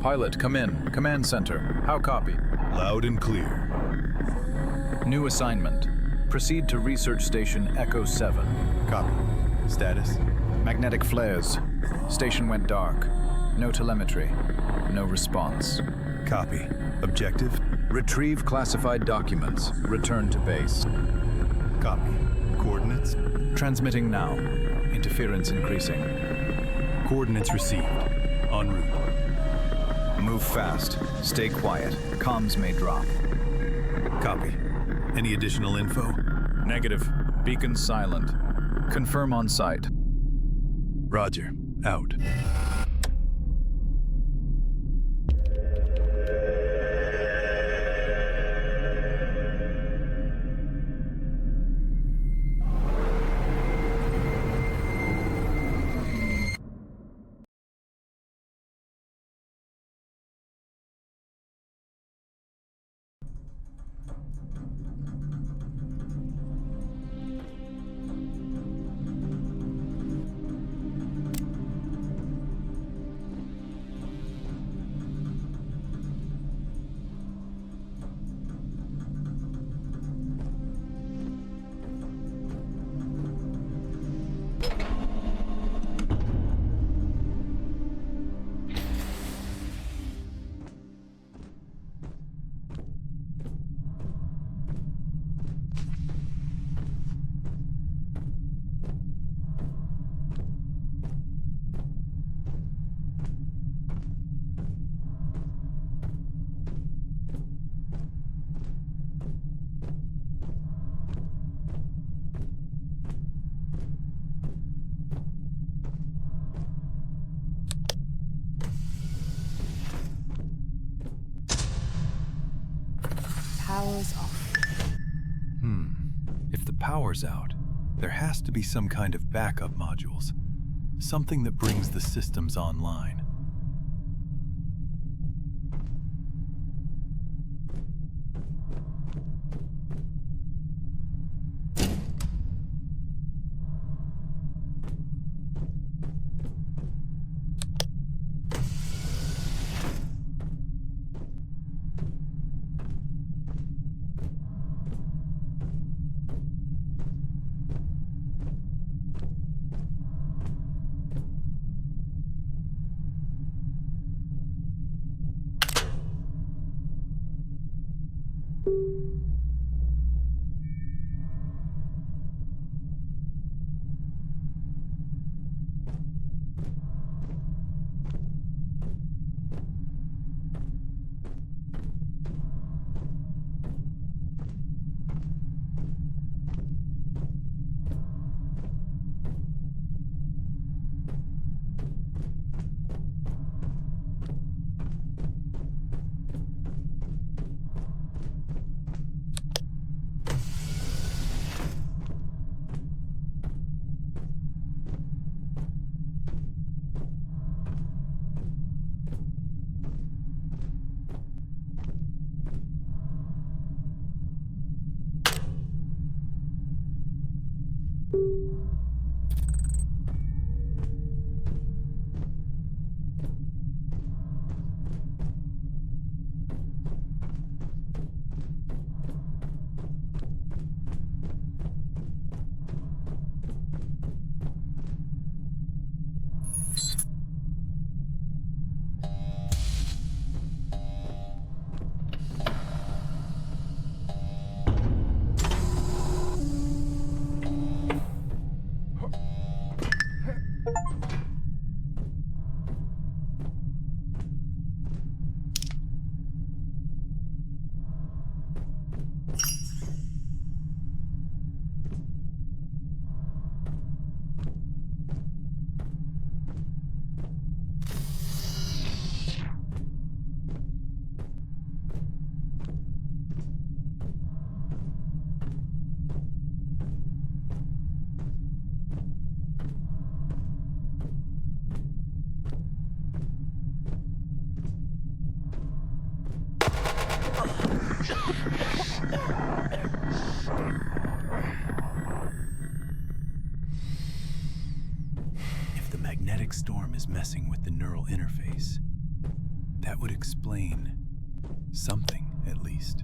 Pilot, come in. Command center. How copy? Loud and clear. New assignment. Proceed to Research Station Echo 7. Copy. Status? Magnetic flares. Station went dark. No telemetry. No response. Copy. Objective? Retrieve classified documents. Return to base. Copy. Coordinates? Transmitting now. Interference increasing. Coordinates received. En route. Move fast. Stay quiet. Comms may drop. Copy. Any additional info? Negative. Beacon silent. Confirm on site. Roger. Out. Power's off. If the power's out, there has to be some kind of backup modules. Something that brings the systems online. If the magnetic storm is messing with the neural interface, That would explain something, at least.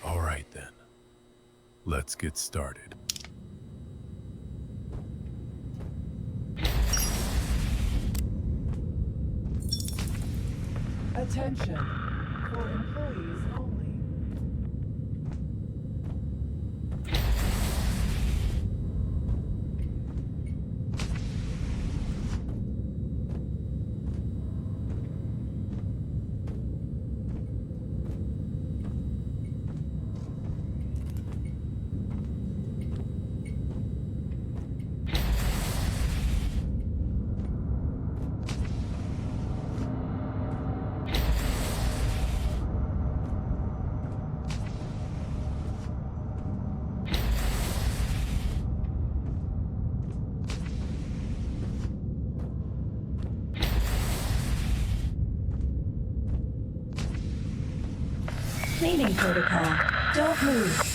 All right then. Let's get started. Attention for employees only. Cleaning protocol. Don't move.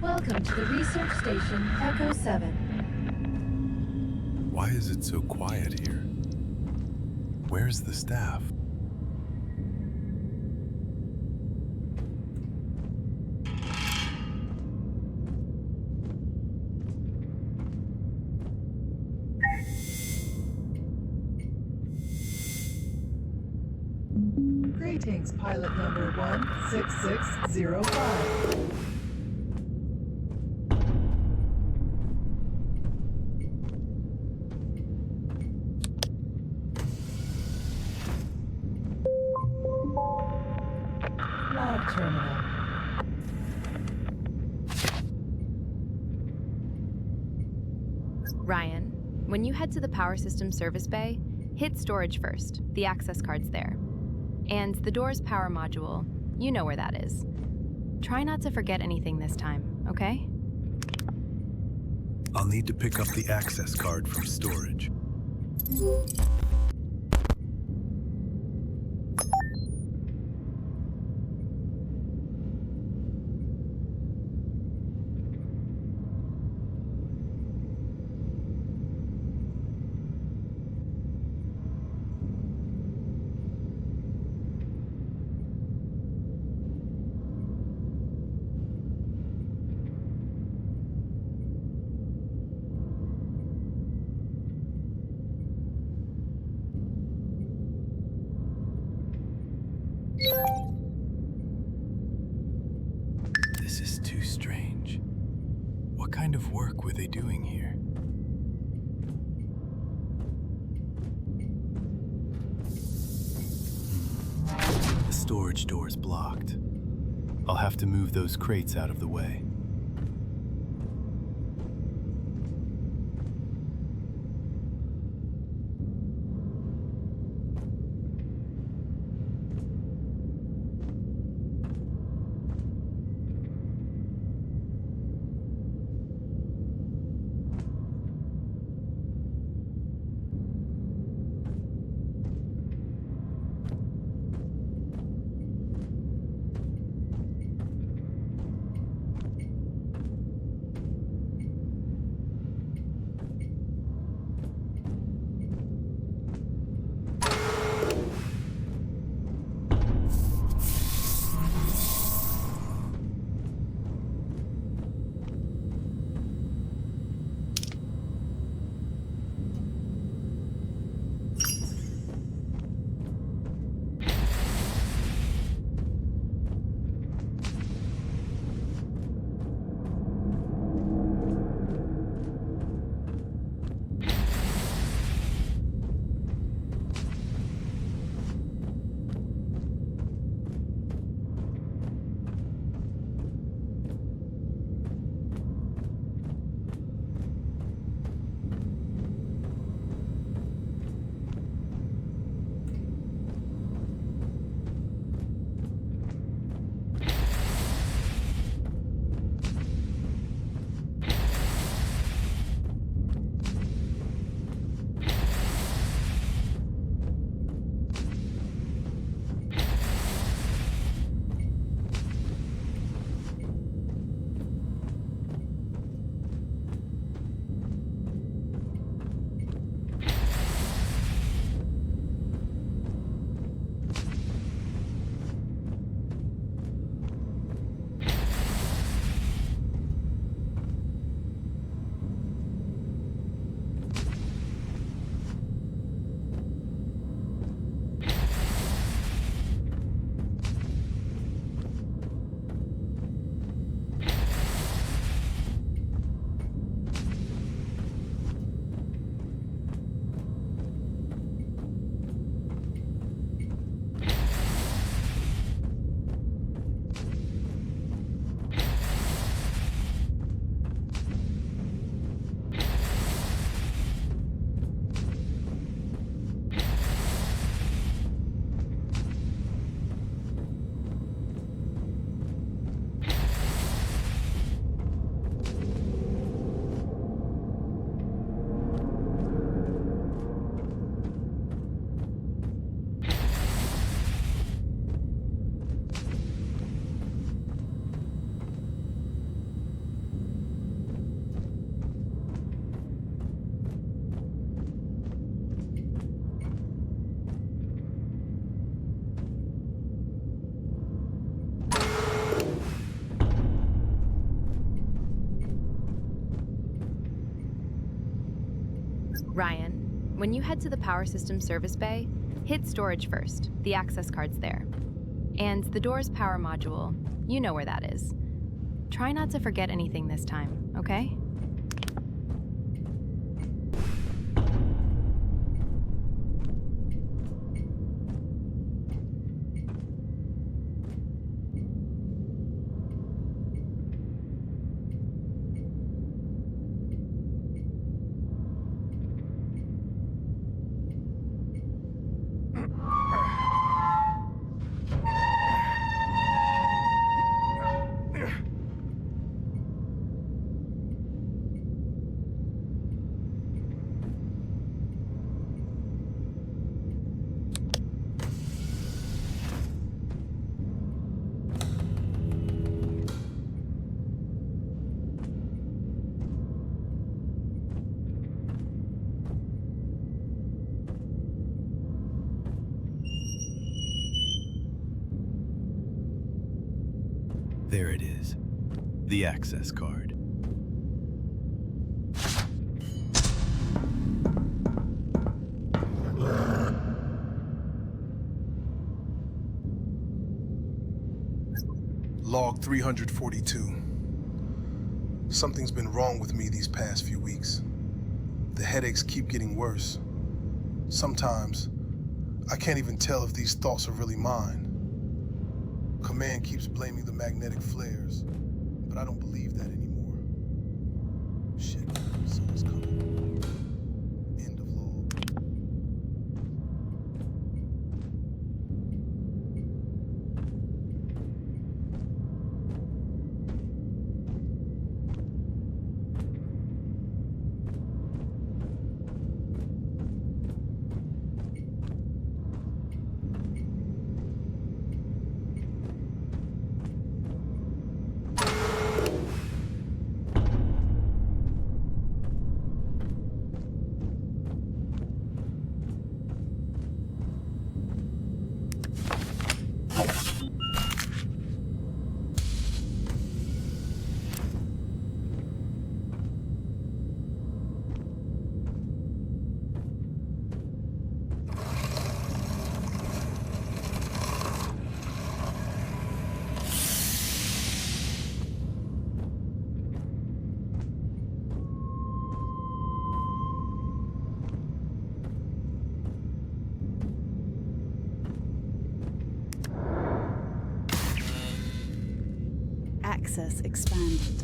Welcome to the research station Echo 7. Why is it so quiet here? Where's the staff? Greetings, pilot number 16605. Lab terminal. Ryan, when you head to the power system service bay, hit storage first. The access card's there. And the door's power module, you know where that is. Try not to forget anything this time, okay? I'll need to pick up the access card from storage. This is too strange. What kind of work were they doing here? The storage door's blocked. I'll have to move those crates out of the way. Ryan, when you head to the power system service bay, hit storage first. The access card's there. And the door's power module, you know where that is. Try not to forget anything this time, okay? There it is. The access card. Log 342. Something's been wrong with me these past few weeks. The headaches keep getting worse. Sometimes, I can't even tell if these thoughts are really mine. Command keeps blaming the magnetic flares, but I don't believe that anymore. Shit, someone's coming. End of log. Access expanded.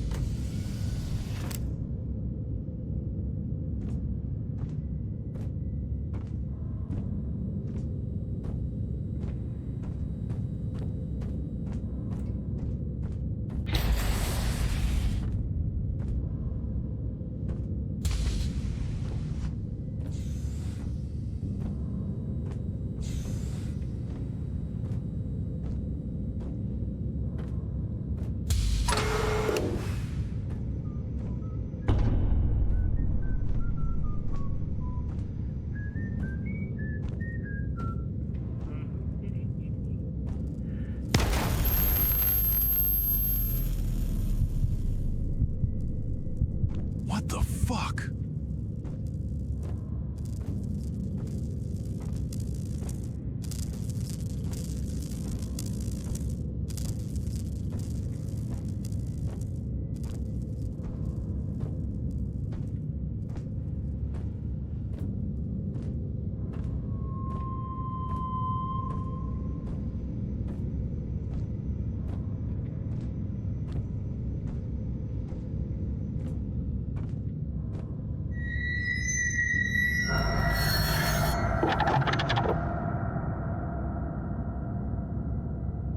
What the fuck?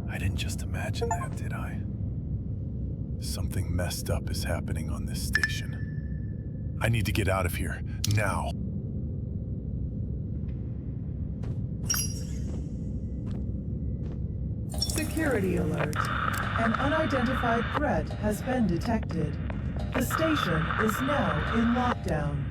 I didn't just imagine that, did I? Something messed up is happening on this station. I need to get out of here, now. Security alert. An unidentified threat has been detected. The station is now in lockdown.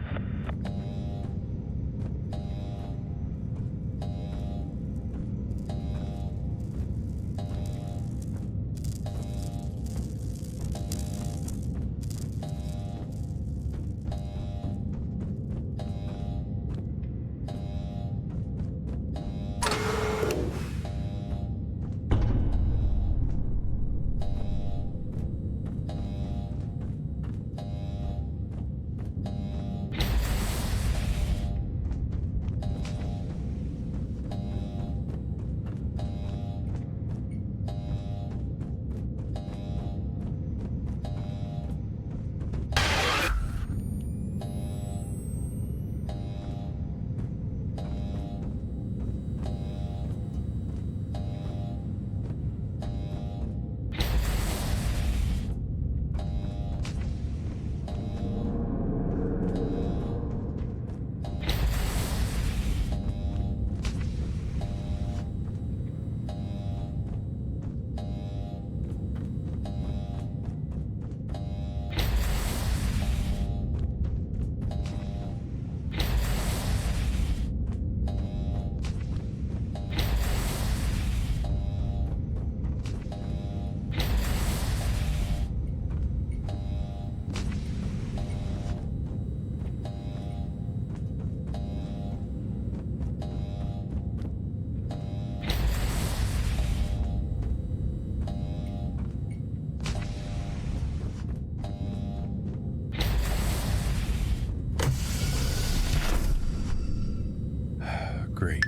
Great.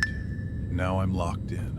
Now I'm locked in.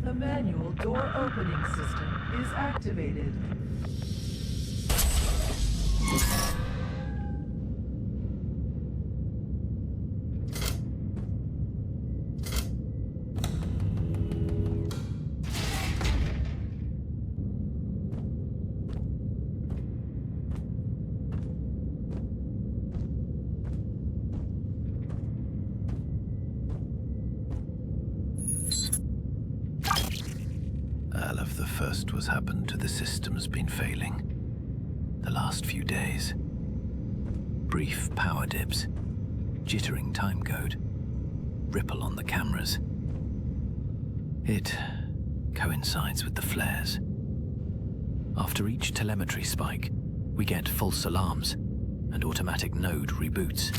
The manual door opening system is activated. All of the first was happened to the system's been failing. The last few days. Brief power dips, jittering timecode, ripple on the cameras. It coincides with the flares. After each telemetry spike, we get false alarms, and automatic node reboots.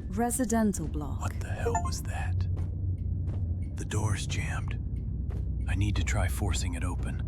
Residential block. What the hell was that? The door's jammed. I need to try forcing it open.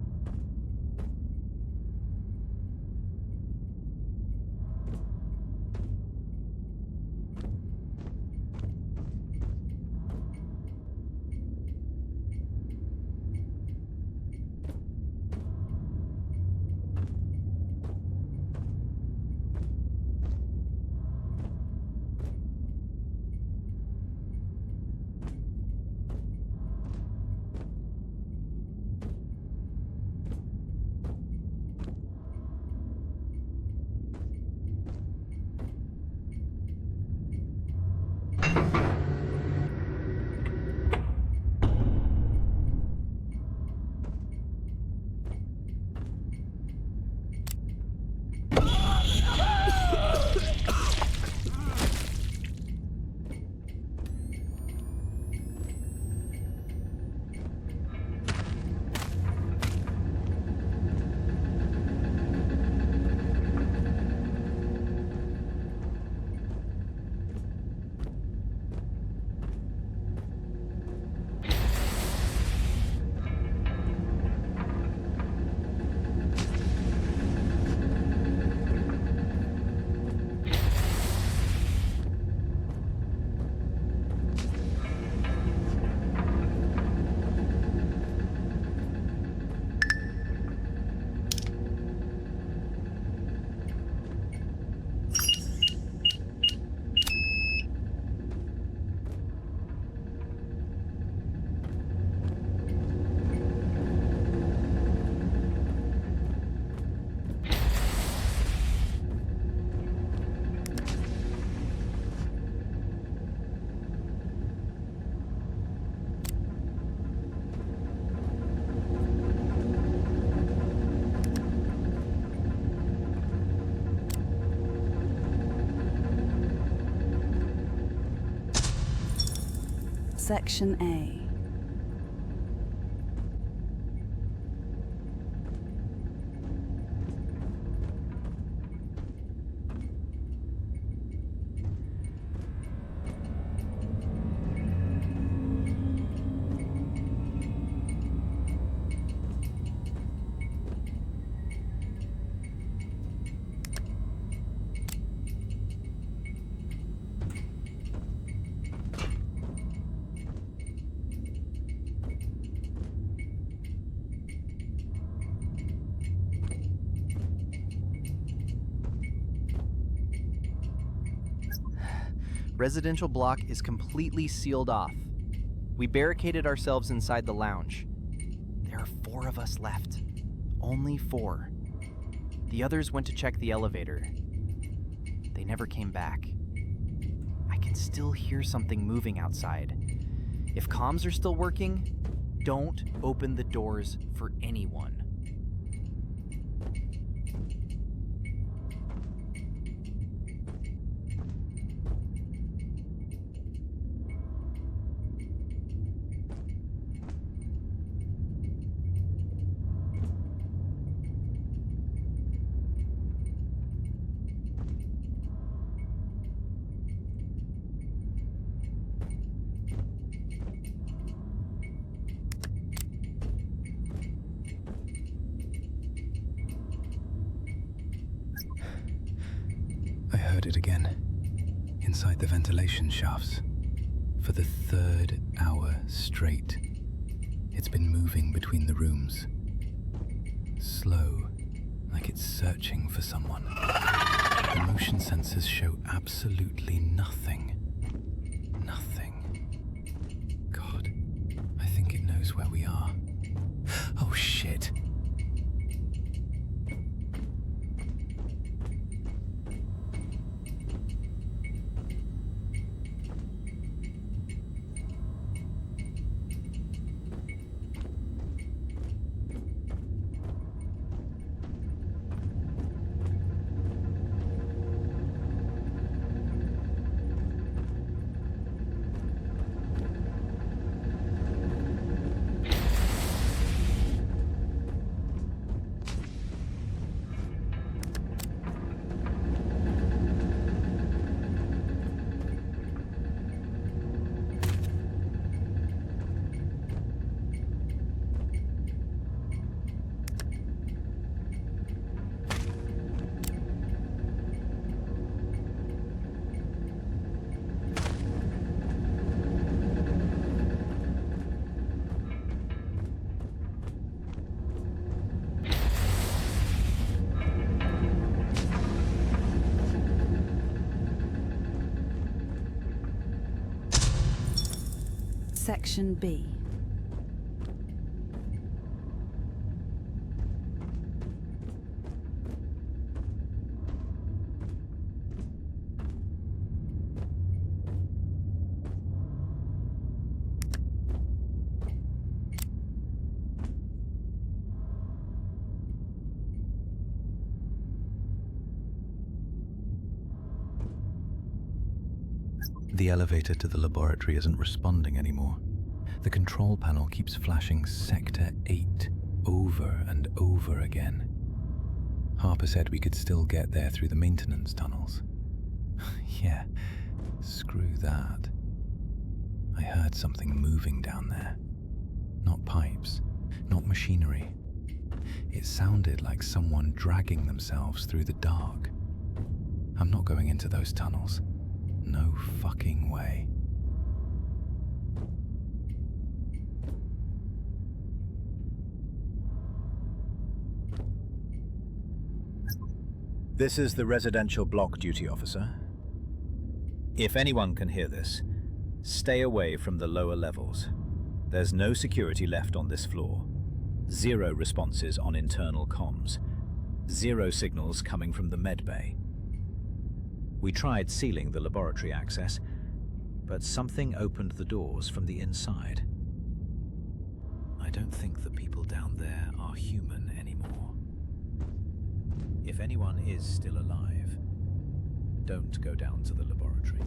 Section A. Residential block is completely sealed off. We barricaded ourselves inside the lounge. There are 4 of us left. Only 4. The others went to check the elevator. They never came back. I can still hear something moving outside. If comms are still working, don't open the doors for anyone. I heard it again. Inside the ventilation shafts. For the 3rd hour straight. It's been moving between the rooms. Slow, like it's searching for someone. The motion sensors show absolutely nothing. Nothing. God, I think it knows where we are. Oh shit. Section B. The elevator to the laboratory isn't responding anymore. The control panel keeps flashing Sector 8 over and over again. Harper said we could still get there through the maintenance tunnels. Yeah, screw that. I heard something moving down there. Not pipes, not machinery. It sounded like someone dragging themselves through the dark. I'm not going into those tunnels. No fucking way. This is the residential block duty officer. If anyone can hear this, stay away from the lower levels. There's no security left on this floor. 0 responses on internal comms. 0 signals coming from the med bay. We tried sealing the laboratory access, but something opened the doors from the inside. I don't think the people down there are human anymore. If anyone is still alive, don't go down to the laboratory.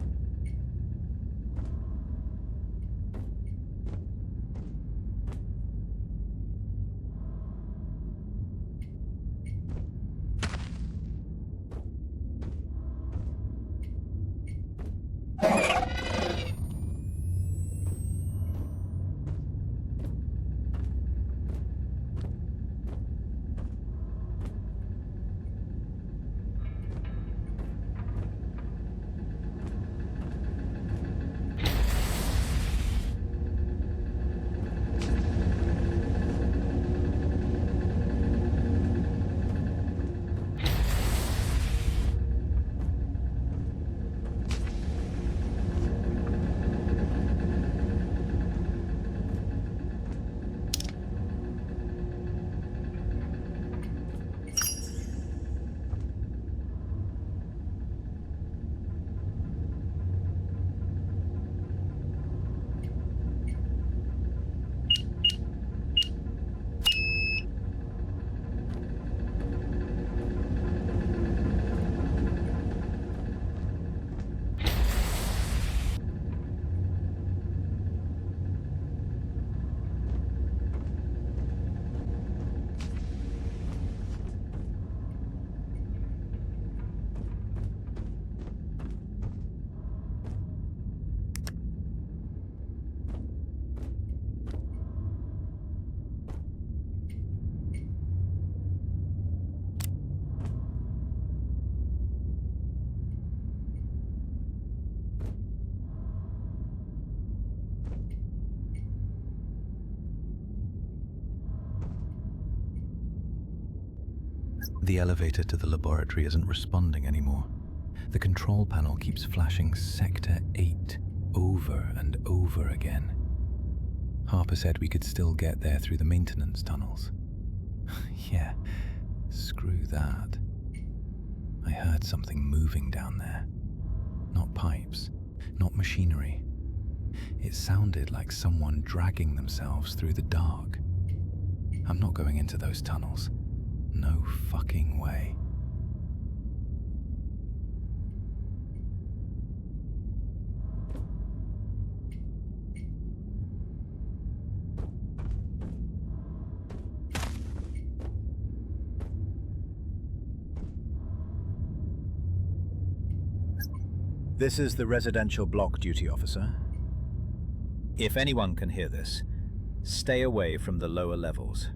The elevator to the laboratory isn't responding anymore. The control panel keeps flashing Sector 8 over and over again. Harper said we could still get there through the maintenance tunnels. Yeah, screw that. I heard something moving down there. Not pipes, not machinery. It sounded like someone dragging themselves through the dark. I'm not going into those tunnels. No fucking way. This is the residential block duty officer. If anyone can hear this, stay away from the lower levels.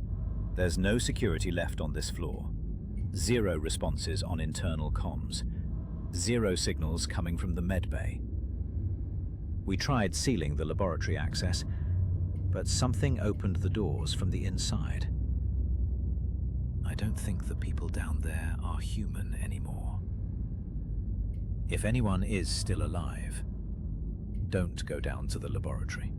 There's no security left on this floor. 0 responses on internal comms. 0 signals coming from the med bay. We tried sealing the laboratory access, but something opened the doors from the inside. I don't think the people down there are human anymore. If anyone is still alive, don't go down to the laboratory.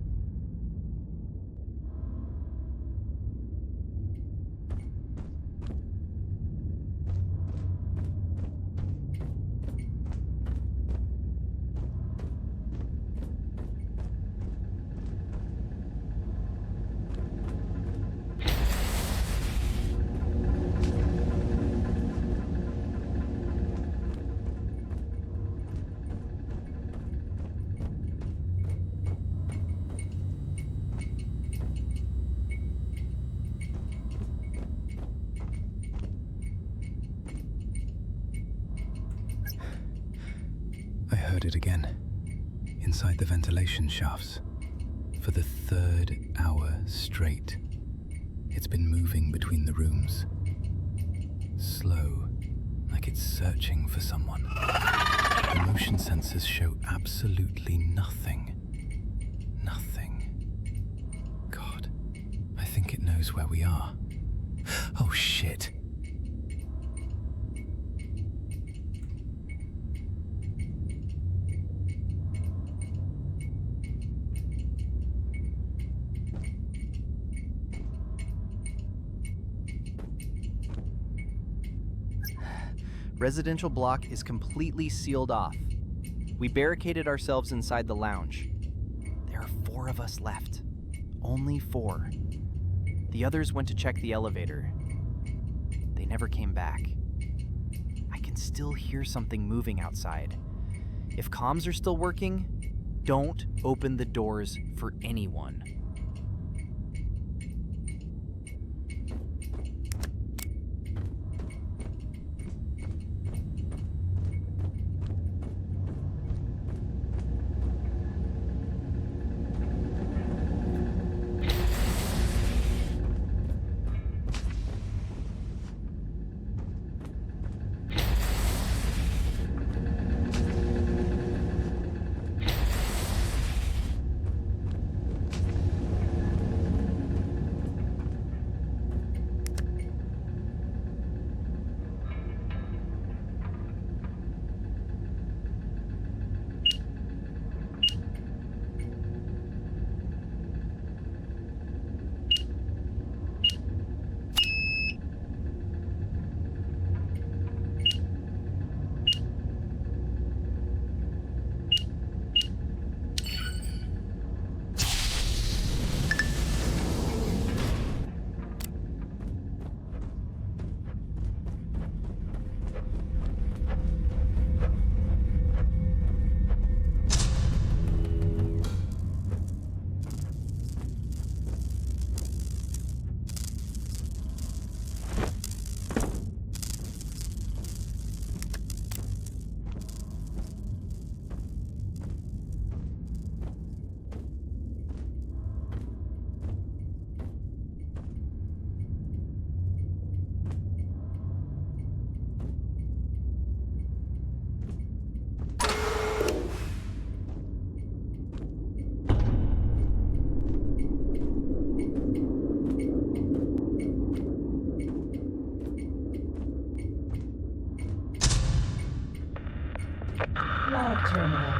heard it again. Inside the ventilation shafts. For the 3rd hour straight. It's been moving between the rooms. Slow, like it's searching for someone. The motion sensors show absolutely nothing. Nothing. God, I think it knows where we are. Oh shit. Residential block is completely sealed off. We barricaded ourselves inside the lounge. There are 4 of us left. Only 4. The others went to check the elevator. They never came back. I can still hear something moving outside. If comms are still working, don't open the doors for anyone. Log terminal.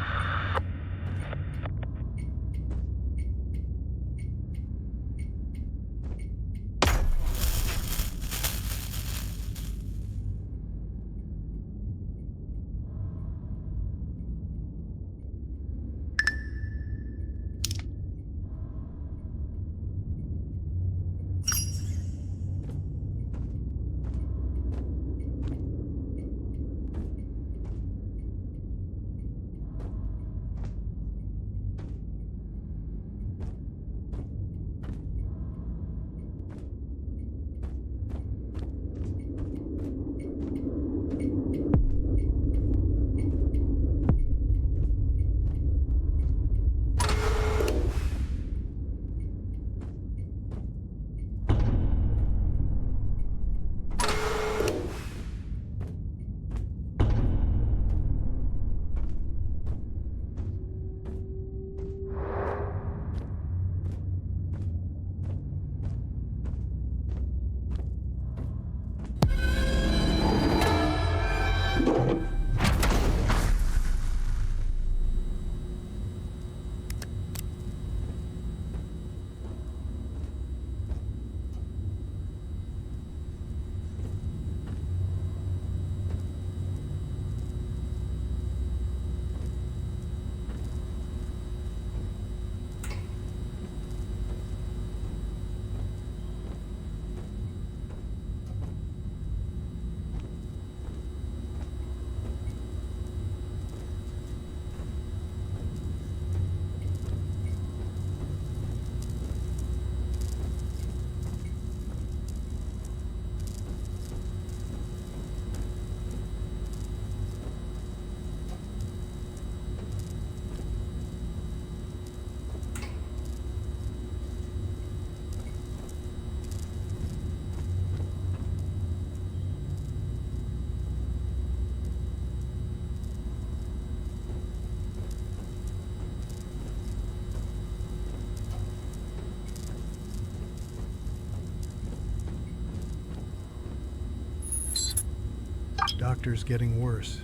doctor's getting worse.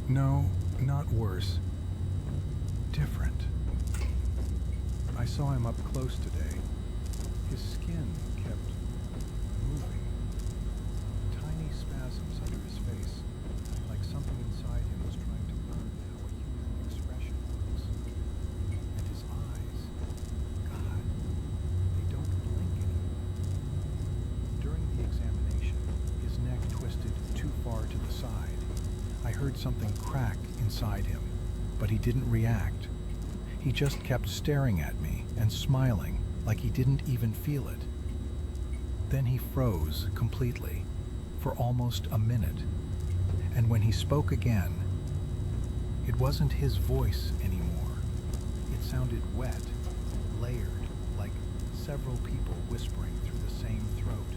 No, not worse. Different. I saw him up close today. His skin kept moving. Tiny spasms under his face, like something inside him was trying to learn how a human expression works. And his eyes, God, they don't blink anymore. During the examination, his neck twisted too far to the side. I heard something crack inside him, but he didn't react. He just kept staring at me and smiling like he didn't even feel it. Then he froze completely for almost a minute. And when he spoke again, it wasn't his voice anymore. It sounded wet, layered, like several people whispering through the same throat.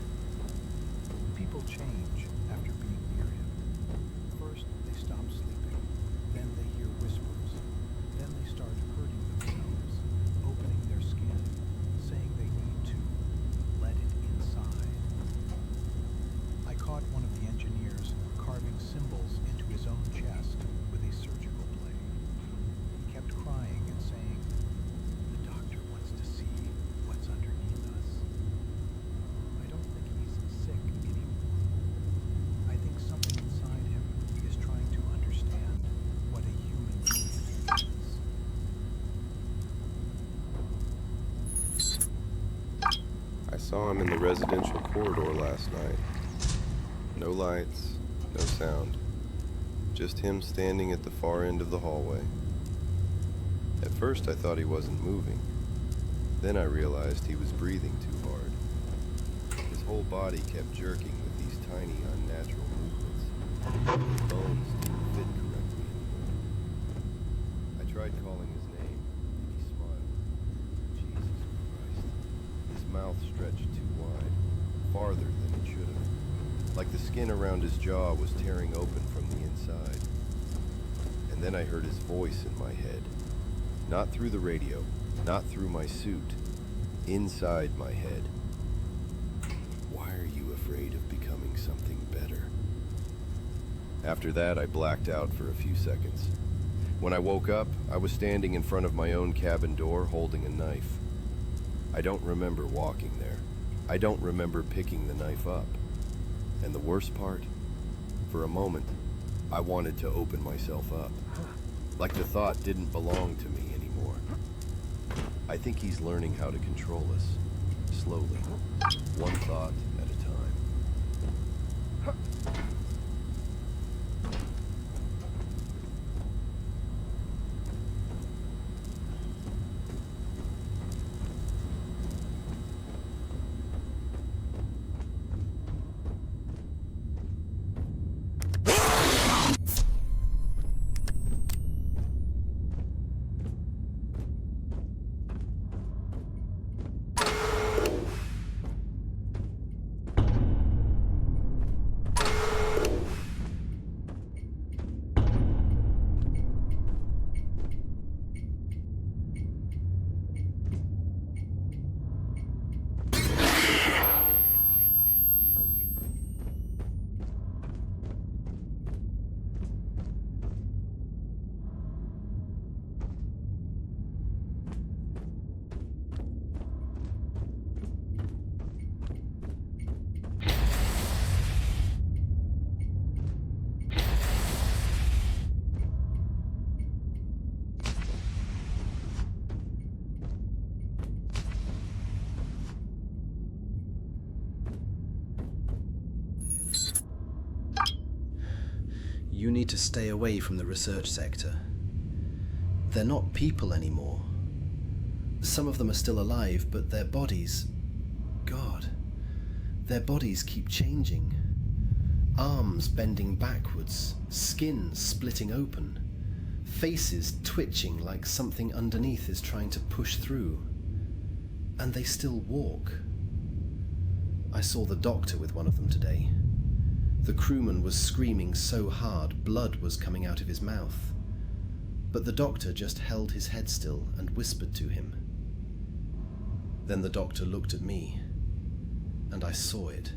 People change after being near him. First, they stop sleeping. Then they hear whispers. Then they start hurting themselves, opening their skin, saying they need to let it inside. I caught one of the engineers carving symbols into his own chest with a surgical blade. He kept crying and saying, "The doctor wants to see what's underneath us." I don't think he's sick anymore. I think something inside him is trying to understand what a human being is. I saw him in the residential corridor last night. No lights, no sound. Just him standing at the far end of the hallway. At first I thought he wasn't moving. Then I realized he was breathing too hard. His whole body kept jerking with these tiny, unnatural movements. His bones didn't fit correctly anymore. I tried calling his name, and he smiled. Jesus Christ. His mouth stretched too wide, farther than it should have. Like the skin around his jaw was tearing open from the inside. And then I heard his voice in my head. Not through the radio, not through my suit. Inside my head. Why are you afraid of becoming something better? After that, I blacked out for a few seconds. When I woke up, I was standing in front of my own cabin door holding a knife. I don't remember walking there. I don't remember picking the knife up. And the worst part? For a moment, I wanted to open myself up. Like the thought didn't belong to me anymore. I think he's learning how to control us. Slowly. One thought at a time. You need to stay away from the research sector. They're not people anymore. Some of them are still alive, but their bodies... God. Their bodies keep changing. Arms bending backwards, skin splitting open, faces twitching like something underneath is trying to push through. And they still walk. I saw the doctor with one of them today. The crewman was screaming so hard, blood was coming out of his mouth. But the doctor just held his head still and whispered to him. Then the doctor looked at me, and I saw it.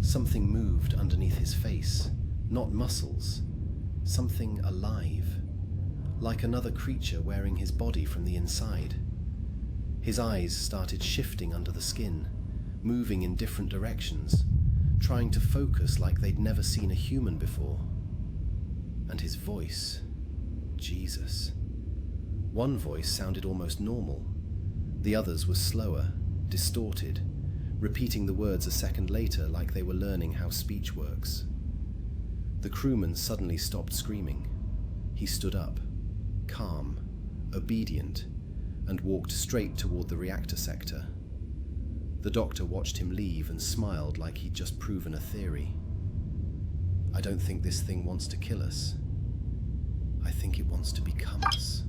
Something moved underneath his face, not muscles, something alive, like another creature wearing his body from the inside. His eyes started shifting under the skin, moving in different directions, trying to focus like they'd never seen a human before. And his voice, Jesus. One voice sounded almost normal. The others were slower, distorted, repeating the words a second later like they were learning how speech works. The crewman suddenly stopped screaming. He stood up, calm, obedient, and walked straight toward the reactor sector. The doctor watched him leave and smiled like he'd just proven a theory. I don't think this thing wants to kill us. I think it wants to become us.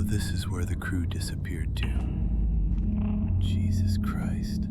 This is where the crew disappeared to. Jesus Christ.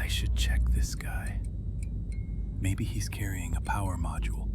I should check this guy. Maybe he's carrying a power module.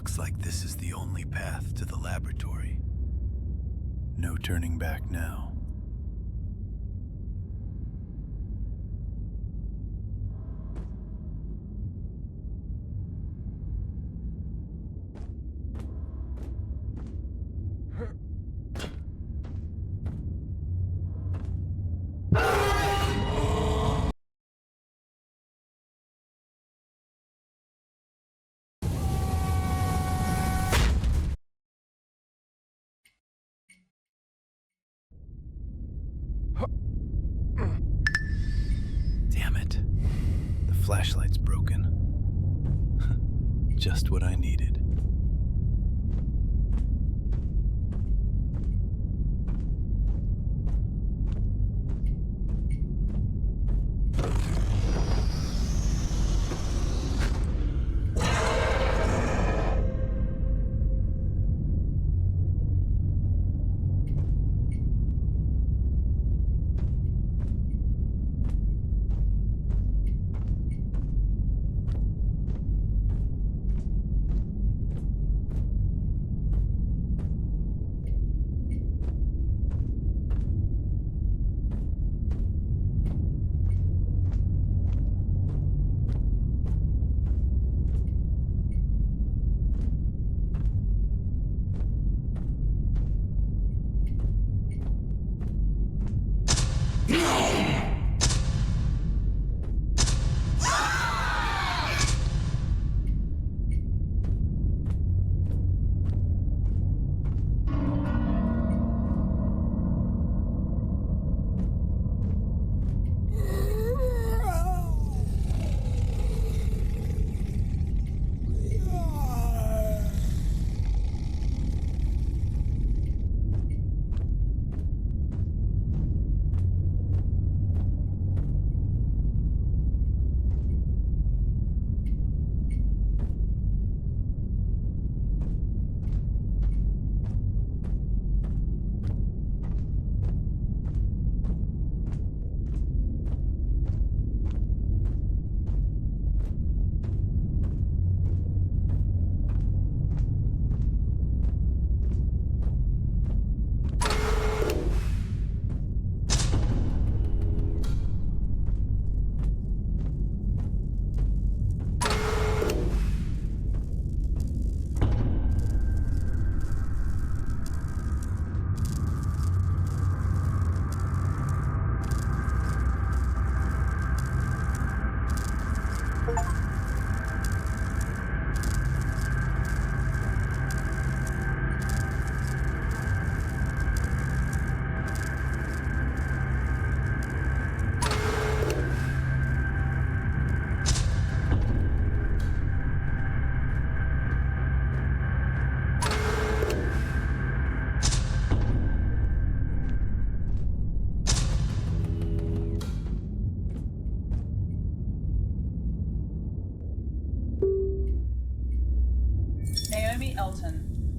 Looks like this is the only path to the laboratory. No turning back now. Damn it. The flashlight's broken. Just what I needed.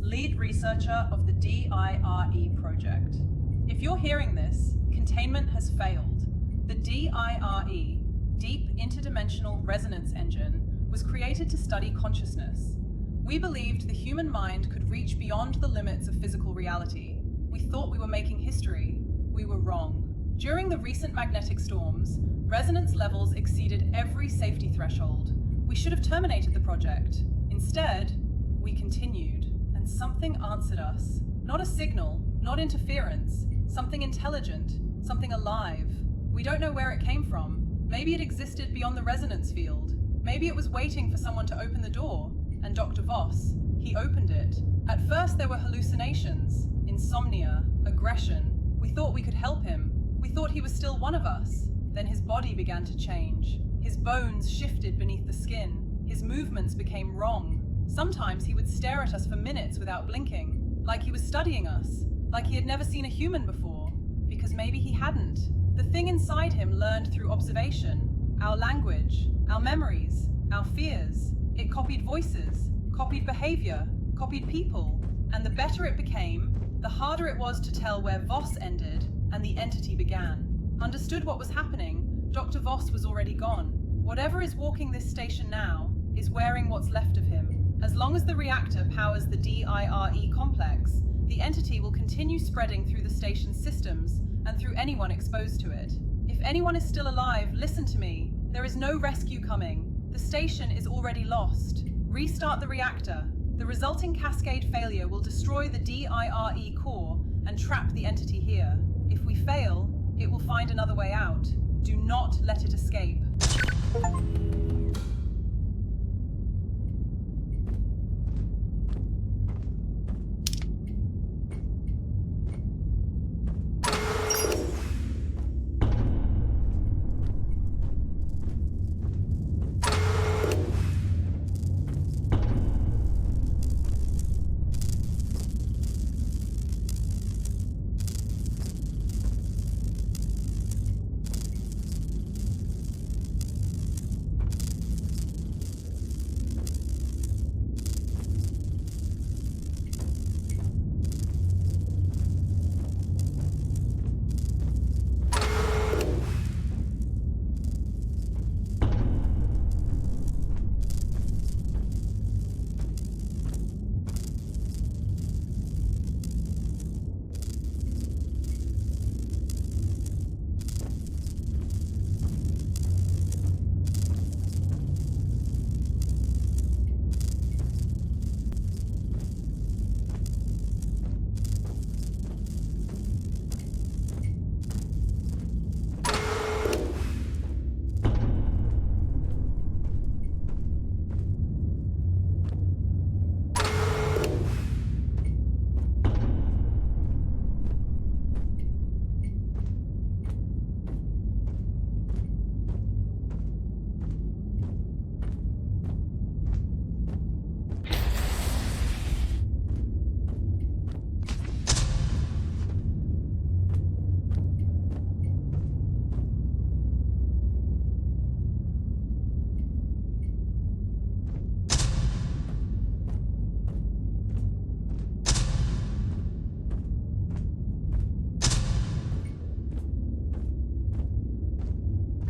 Lead researcher of the DIRE project. If you're hearing this, containment has failed. The DIRE, Deep Interdimensional Resonance Engine, was created to study consciousness. We believed the human mind could reach beyond the limits of physical reality. We thought we were making history. We were wrong. During the recent magnetic storms, resonance levels exceeded every safety threshold. We should have terminated the project. Instead, we continued, and something answered us. Not a signal, not interference, something intelligent, something alive. We don't know where it came from. Maybe it existed beyond the resonance field. Maybe it was waiting for someone to open the door, and Dr. Voss, he opened it. At first there were hallucinations, insomnia, aggression. We thought we could help him. We thought he was still one of us. Then his body began to change. His bones shifted beneath the skin. His movements became wrong. Sometimes he would stare at us for minutes without blinking, like he was studying us, like he had never seen a human before, because maybe he hadn't. The thing inside him learned through observation, our language, our memories, our fears. It copied voices, copied behavior, copied people, and the better it became, the harder it was to tell where Voss ended and the entity began. Understood what was happening, Dr. Voss was already gone. Whatever is walking this station now is wearing what's left of him. As long as the reactor powers the DIRE complex, the entity will continue spreading through the station's systems and through anyone exposed to it. If anyone is still alive, listen to me. There is no rescue coming. The station is already lost. Restart the reactor. The resulting cascade failure will destroy the DIRE core and trap the entity here. If we fail, it will find another way out. Do not let it escape.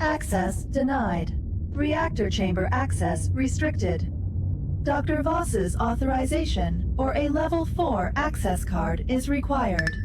Access denied. Reactor chamber access restricted. Dr. Voss's authorization or a Level 4 access card is required.